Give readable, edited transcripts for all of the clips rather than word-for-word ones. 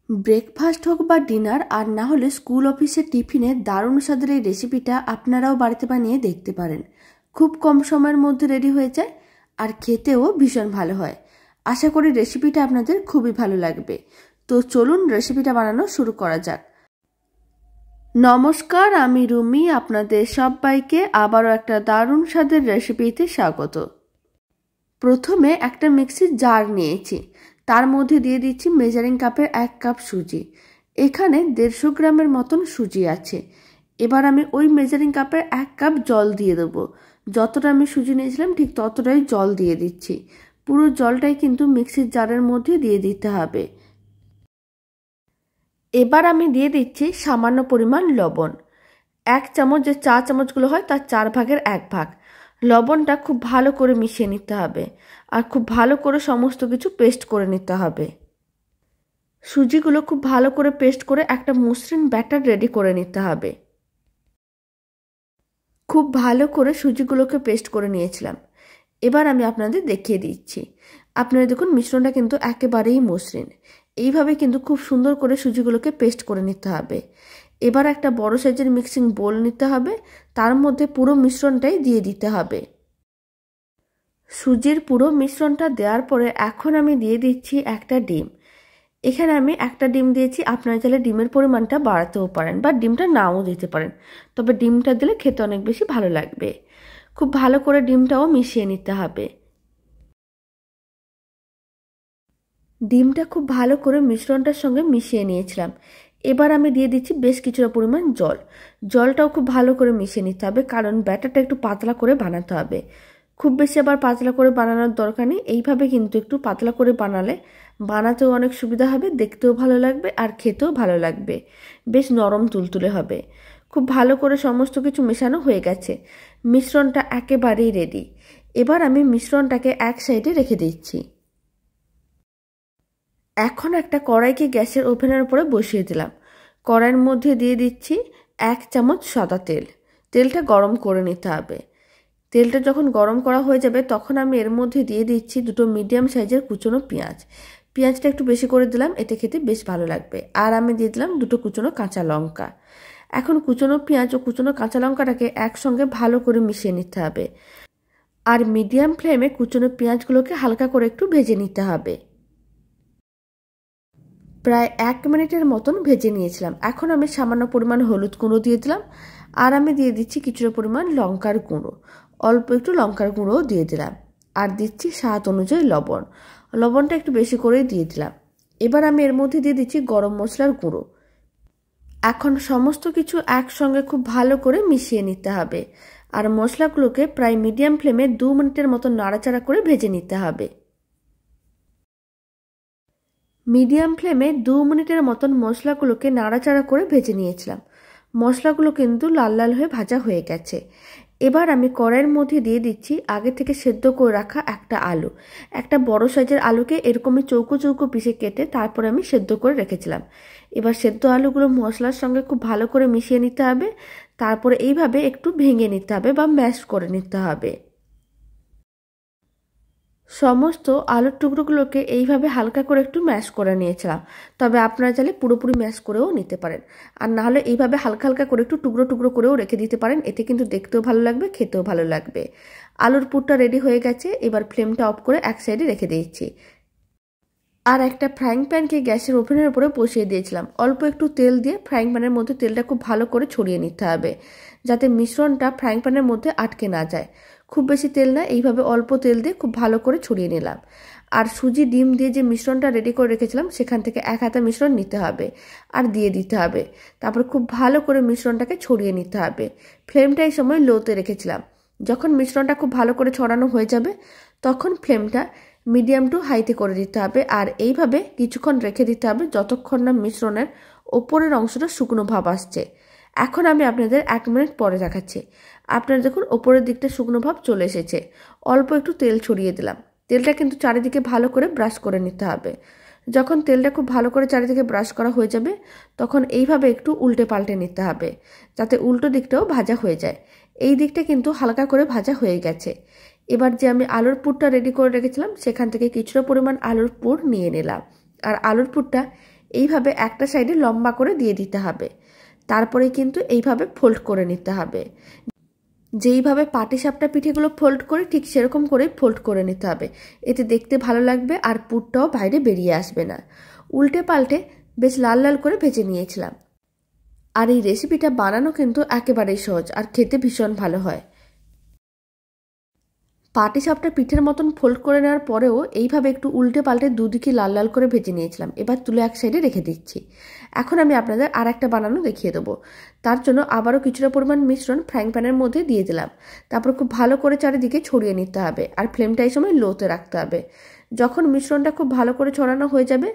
Breakfast হোক বা dinner আর না হলে স্কুল অফিসের টিফিনে দারুণ স্বাদের এই রেসিপিটা আপনারাও বাড়িতে বানিয়ে দেখতে পারেন। খুব কম সময়ের মধ্যে রেডি হয়ে যায় আর খেতেও ভীষণ ভালো হয়। আশা করি রেসিপিটা আপনাদের খুবই ভালো লাগবে। তো চলুন রেসিপিটা বানানো শুরু করা যাক। নমস্কার, আমি রুমি, আপনাদের সবাইকে আবারও একটা দারুণ স্বাদের রেসিপিতে স্বাগত। প্রথমে একটা মিক্সির জার নিয়েছি, তার মধ্যে দিয়ে দিচ্ছি মেজারিং কাপের 1 কাপ সুজি। এখানে 150 গ্রামের মতন সুজি আছে। এবার আমি ওই মেজারিং কাপের 1 কাপ জল দিয়ে দেবো। যতটা আমি সুজি নিয়েছিলাম ঠিক ততটাই জল দিয়ে দিচ্ছি। পুরো জলটাই কিন্তু মিক্সির জারের মধ্যে দিয়ে দিতে হবে। এবার আমি দিয়ে দিচ্ছি সামান্য পরিমাণ লবণ। 1 চামচ যে 4 চামচগুলো হয় তার 4 ভাগের 1 ভাগ। লবণটা খুব ভালো করে মিশিয়ে নিতে হবে আর খুব ভালো করে সমস্ত কিছু পেস্ট করে নিতে হবে। সুজিগুলো খুব ভালো করে পেস্ট করে একটা মসৃণ ব্যাটার রেডি করে নিতে হবে। খুব ভালো করে সুজিগুলোকে পেস্ট করে নিয়েছিলাম। এবার আমি আপনাদের দেখিয়ে দিচ্ছি। আপনারা দেখুন মিশ্রণটা কিন্তু একেবারেই মসৃণ। এইভাবে কিন্তু খুব সুন্দর করে সুজিগুলোকে পেস্ট করে নিতে হবে। এবার একটা বড় সাইজের মিক্সিং বোল নিতে হবে, তার মধ্যে পুরো মিশ্রণটাই দিয়ে দিতে হবে। সুজির পুরো মিশ্রণটা দেওয়ার পরে এখন আমি দিয়ে দিচ্ছি একটা ডিম। এখানে আমি একটা ডিম দিয়েছি, আপনারা চাইলে ডিমের পরিমাণটা বাড়াতেও পারেন বা ডিমটা নাও দিতে পারেন, তবে ডিমটা দিলে খেতে অনেক বেশি ভালো লাগবে। খুব ভালো করে ডিমটাও মিশিয়ে নিতে হবে। ডিমটা খুব ভালো করে মিশ্রণটার সঙ্গে মিশিয়ে নিয়েছিলাম। এবার আমি দিয়ে দিচ্ছি বেশ কিছুটা পরিমাণ জল। জলটাও খুব ভালো করে মিশিয়ে নিতে হবে, কারণ ব্যাটারটা একটু পাতলা করে বানাতে হবে। খুব বেশি আবার পাতলা করে বানানোর দরকার নেই। এইভাবে কিন্তু একটু পাতলা করে বানালে বানাতেও অনেক সুবিধা হবে, দেখতেও ভালো লাগবে আর খেতেও ভালো লাগবে। বেশ নরম তুলতুলে হবে। খুব ভালো করে সমস্ত কিছু মেশানো হয়ে গেছে। মিশ্রণটা একেবারেই রেডি। এবার আমি মিশ্রণটাকে এক সাইডে রেখে দিচ্ছি। এখন একটা কড়াইকে গ্যাসের ওভেনের উপরে বসিয়ে দিলাম। কড়াইয়ের মধ্যে দিয়ে দিচ্ছি 1 চামচ সাদা তেল। তেলটা গরম করে নিতে হবে। তেলটা যখন গরম করা হয়ে যাবে তখন আমি এর মধ্যে দিয়ে দিচ্ছি 2 মিডিয়াম সাইজের কুচনো পেঁয়াজ। পেঁয়াজটা একটু বেশি করে দিলাম, এতে খেতে বেশ ভালো লাগবে। আর আমি দিয়ে দিলাম 2 কুচনো কাঁচা লঙ্কা। এখন কুচনো পেঁয়াজ ও কুচনো কাঁচা লঙ্কাটাকে একসঙ্গে ভালো করে মিশিয়ে নিতে হবে। আর মিডিয়াম ফ্লেমে কুচনো পেঁয়াজগুলোকে হালকা করে একটু ভেজে নিতে হবে। প্রায় 1 মিনিটের মতন ভেজে নিয়েছিলাম। এখন আমি সামান্য পরিমাণ হলুদ গুঁড়ো দিয়ে দিলাম আর আমি দিয়ে দিচ্ছি কিছুটা পরিমাণ লঙ্কার গুঁড়ো। অল্প একটু লঙ্কার গুঁড়োও দিয়ে দিলাম আর দিচ্ছি স্বাদ অনুযায়ী লবণ। লবণটা একটু বেশি করেই দিয়ে দিলাম। এবার আমি এর মধ্যে দিয়ে দিচ্ছি গরম মশলার গুঁড়ো। এখন সমস্ত কিছু একসঙ্গে খুব ভালো করে মিশিয়ে নিতে হবে আর মশলাগুলোকে প্রায় মিডিয়াম ফ্লেমে 2 মিনিটের মতো নাড়াচাড়া করে ভেজে নিতে হবে। মিডিয়াম ফ্লেমে 2 মিনিটের মতন মশলাগুলোকে নাড়াচাড়া করে ভেজে নিয়েছিলাম। মশলাগুলো কিন্তু লাল লাল হয়ে ভাজা হয়ে গেছে। এবার আমি কড়াইয়ের মধ্যে দিয়ে দিচ্ছি আগে থেকে সেদ্ধ করে রাখা একটা আলু। একটা বড় সাইজের আলুকে এরকমই চৌকো চৌকো পিসে কেটে তারপরে আমি সেদ্ধ করে রেখেছিলাম। এবার সেদ্ধ আলুগুলো মশলার সঙ্গে খুব ভালো করে মিশিয়ে নিতে হবে। তারপরে এইভাবে একটু ভেঙে নিতে হবে বা ম্যাশ করে নিতে হবে। সমস্ত আলুর টুকরোগুলোকে এইভাবে হালকা করে একটু ম্যাশ করে নিয়েছিলাম, তবে আপনারা চাইলে পুরোপুরি ম্যাশ করেও নিতে পারেন। আর না হলে এইভাবে হালকা হালকা করে একটু টুকরো টুকরো করেও রেখে দিতে পারেন, এতে কিন্তু দেখতেও ভালো লাগবে, খেতেও ভালো লাগবে। আলুর পুরটা রেডি হয়ে গেছে। এবার ফ্লেমটা অফ করে এক সাইডে রেখে দিয়েছি। আর একটা ফ্রাইং প্যানকে গ্যাসের ওভেনের উপরে বসিয়ে দিয়েছিলাম। অল্প একটু তেল দিয়ে ফ্রাইং প্যানের মধ্যে তেলটা খুব ভালো করে ছড়িয়ে নিতে হবে, যাতে মিশ্রণটা ফ্রাইং প্যানের মধ্যে আটকে না যায়। খুব বেশি তেল না, এইভাবে অল্প তেল দিয়ে খুব ভালো করে ছড়িয়ে নিলাম। আর সুজি ডিম দিয়ে যে মিশ্রণটা রেডি করে রেখেছিলাম সেখান থেকে 1 হাতা মিশ্রণ নিতে হবে আর দিয়ে দিতে হবে। তারপর খুব ভালো করে মিশ্রণটাকে ছড়িয়ে নিতে হবে। ফ্লেমটা এই সময় লোতে রেখেছিলাম। যখন মিশ্রণটা খুব ভালো করে ছড়ানো হয়ে যাবে তখন ফ্লেমটা মিডিয়াম টু হাইতে করে দিতে হবে আর এইভাবে কিছুক্ষণ রেখে দিতে হবে যতক্ষণ না মিশ্রণের ওপরের অংশটা শুকনো ভাব আসছে। এখন আমি আপনাদের 1 মিনিট পরে দেখাচ্ছি। আপনারা দেখুন ওপরের দিকটা শুকনো ভাব চলে এসেছে। অল্প একটু তেল ছড়িয়ে দিলাম। তেলটা কিন্তু চারিদিকে ভালো করে ব্রাশ করে নিতে হবে। যখন তেলটা খুব ভালো করে চারিদিকে ব্রাশ করা হয়ে যাবে তখন এইভাবে একটু উল্টে পাল্টে নিতে হবে, যাতে উল্টো দিকটাও ভাজা হয়ে যায়। এই দিকটা কিন্তু হালকা করে ভাজা হয়ে গেছে। এবার যে আমি আলুর পুরটা রেডি করে রেখেছিলাম সেখান থেকে কিছুটা পরিমাণ আলুর পুর নিয়ে নিলাম আর আলুর পুরটা এইভাবে একটা সাইডে লম্বা করে দিয়ে দিতে হবে। তারপরে কিন্তু এইভাবে ফোল্ড করে নিতে হবে। যেইভাবে পাটিসাপটা পিঠেগুলো ফোল্ড করে ঠিক সেরকম করেই ফোল্ড করে নিতে হবে। এতে দেখতে ভালো লাগবে আর পুরটাও বাইরে বেরিয়ে আসবে না। উল্টে পাল্টে বেশ লাল লাল করে ভেজে নিয়েছিলাম। আর এই রেসিপিটা বানানো কিন্তু একেবারেই সহজ আর খেতে ভীষণ ভালো হয়। পাটিসাপটা পিঠের মতন ফোল্ড করে নেওয়ার পরেও এইভাবে একটু উল্টে পাল্টে দুদিকে লাল লাল করে ভেজে নিয়েছিলাম। এবার তুলে এক সাইডে রেখে দিচ্ছি। এখন আমি আপনাদের আর একটা বানানো দেখিয়ে দেবো। তার জন্য আবারও কিছুটা পরিমাণ মিশ্রণ ফ্রাইং প্যানের মধ্যে দিয়ে দিলাম। তারপর খুব ভালো করে চারিদিকে ছড়িয়ে নিতে হবে আর ফ্লেমটা এই সময় লোতে রাখতে হবে। যখন মিশ্রণটা খুব ভালো করে ছড়ানো হয়ে যাবে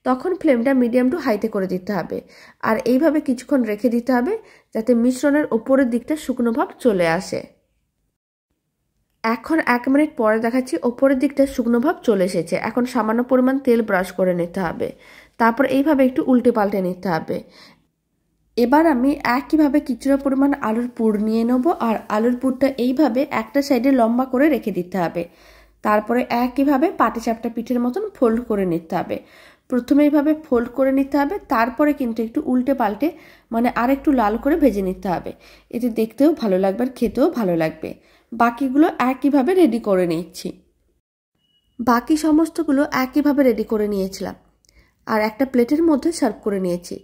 তখন ফ্লেমটা মিডিয়াম টু হাইতে করে দিতে হবে। আর এইভাবে কিছুক্ষণ রেখে দিতে হবে যাতে মিশ্রণের ওপরের দিকটা শুকনো ভাব চলে আসে। এখন 1 মিনিট পরে দেখাচ্ছি ওপরের দিকটা শুকনো ভাব চলে এসেছে। এখন সামান্য পরিমাণ তেল ব্রাশ করে নিতে হবে। তারপর এইভাবে একটু উল্টে পাল্টে নিতে হবে। এবার আমি একইভাবে কিছুটা পরিমাণ আলুর পুর নিয়ে নেব আর আলুর পুরটা এইভাবে একটা সাইডে লম্বা করে রেখে দিতে হবে। তারপরে একইভাবে পাটিসাপটা পিঠের মতন ফোল্ড করে নিতে হবে। প্রথমে এইভাবে ফোল্ড করে নিতে হবে, তারপরে কিন্তু একটু উল্টে পাল্টে মানে আর একটু লাল করে ভেজে নিতে হবে। এতে দেখতেও ভালো লাগবে আর খেতেও ভালো লাগবে। বাকিগুলো একইভাবে রেডি করে নিচ্ছি। বাকি সমস্তগুলো একইভাবে রেডি করে নিয়েছিলাম আর একটা প্লেটের মধ্যে সার্ভ করে নিয়েছি।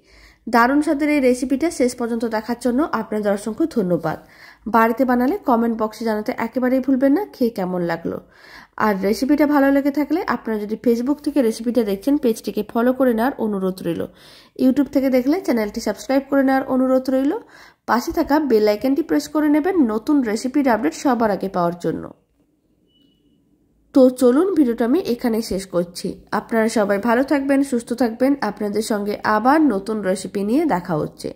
দারুণ স্বাদের এই রেসিপিটা শেষ পর্যন্ত দেখার জন্য আপনাদের অসংখ্য ধন্যবাদ। বাড়িতে বানালে কমেন্ট বক্সে জানাতে একেবারেই ভুলবেন না খেয়ে কেমন লাগলো। আর রেসিপিটা ভালো লেগে থাকলে আপনারা যদি ফেসবুক থেকে রেসিপিটা দেখছেন পেজটিকে ফলো করে নেওয়ার অনুরোধ রইল। ইউটিউব থেকে দেখলে চ্যানেলটি সাবস্ক্রাইব করে নেওয়ার অনুরোধ রইল। পাশে থাকা বেল আইকনটি প্রেস করে নেবেন নতুন রেসিপির আপডেট সবার আগে পাওয়ার জন্য। তো চলুন ভিডিওটা আমি এখানেই শেষ করছি। আপনারা সবাই ভালো থাকবেন, সুস্থ থাকবেন। আপনাদের সঙ্গে আবার নতুন রেসিপি নিয়ে দেখা হচ্ছে।